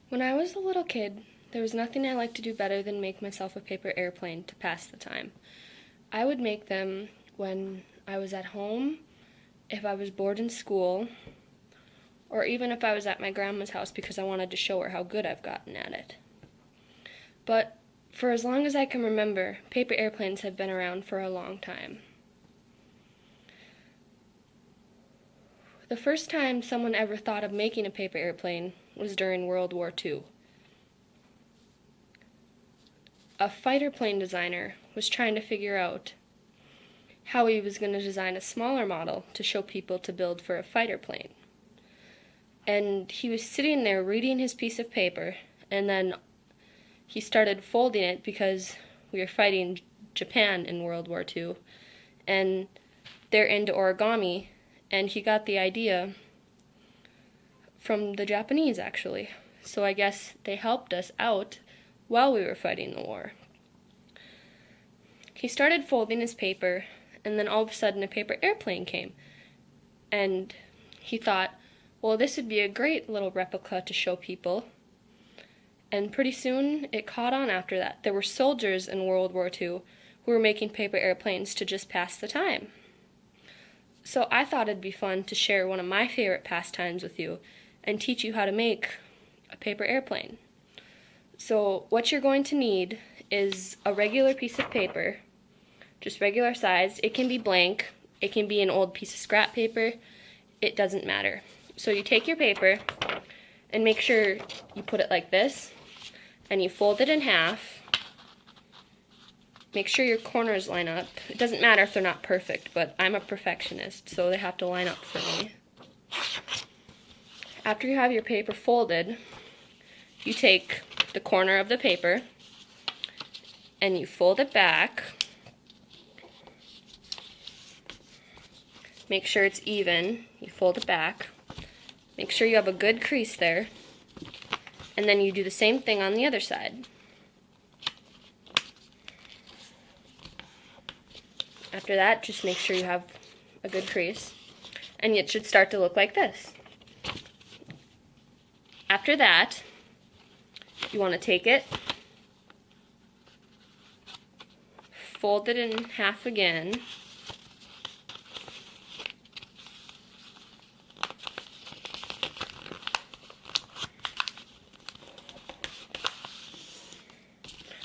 When I was a little kid, there was nothing I liked to do better than make myself a paper airplane to pass the time. I would make them when I was at home, if I was bored in school, or even if I was at my grandma's house because I wanted to show her how good I've gotten at it. But for as long as I can remember, paper airplanes have been around for a long time. The first time someone ever thought of making a paper airplane was during World War II. A fighter plane designer was trying to figure out how he was going to design a smaller model to show people to build for a fighter plane. And he was sitting there reading his piece of paper, and then he started folding it because we were fighting Japan in World War II, and they're into origami, and he got the idea from the Japanese, actually. So I guess they helped us out while we were fighting the war. He started folding his paper, and then all of a sudden a paper airplane came. And he thought, well, this would be a great little replica to show people. And pretty soon it caught on after that. There were soldiers in World War II who were making paper airplanes to just pass the time. So I thought it'd be fun to share one of my favorite pastimes with you and teach you how to make a paper airplane. So what you're going to need is a regular piece of paper, just regular size. It can be blank, it can be an old piece of scrap paper, it doesn't matter. So you take your paper and make sure you put it like this, and you fold it in half. Make sure your corners line up. It doesn't matter if they're not perfect, but I'm a perfectionist, so they have to line up for me. After you have your paper folded, you take the corner of the paper and you fold it back. Make sure it's even. You fold it back. Make sure you have a good crease there. And then you do the same thing on the other side. After that, just make sure you have a good crease. And it should start to look like this. After that, you want to take it, fold it in half again,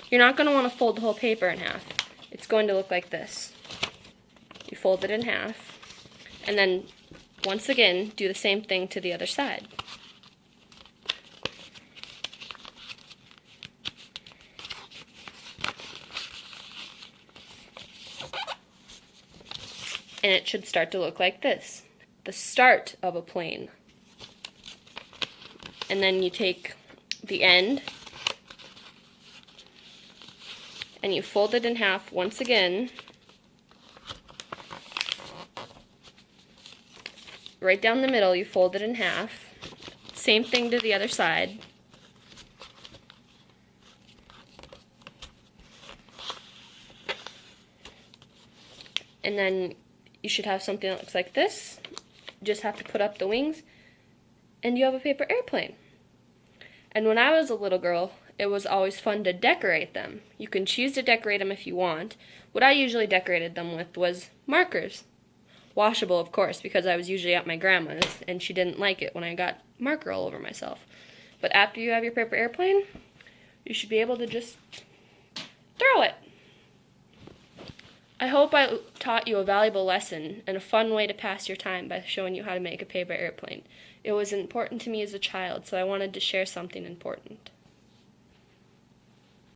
you're not going to want to fold the whole paper in half. It's going to look like this. You fold it in half, and then once again do the same thing to the other side. And it should start to look like this, the start of a plane. And then you take the end and you fold it in half once again, right down the middle. You fold it in half, same thing to the other side. And then you should have something that looks like this. You just have to put up the wings, and you have a paper airplane. And when I was a little girl, it was always fun to decorate them. You can choose to decorate them if you want. What I usually decorated them with was markers. Washable, of course, because I was usually at my grandma's, and she didn't like it when I got marker all over myself. But after you have your paper airplane, you should be able to just throw it. I hope I taught you a valuable lesson and a fun way to pass your time by showing you how to make a paper airplane. It was important to me as a child, so I wanted to share something important.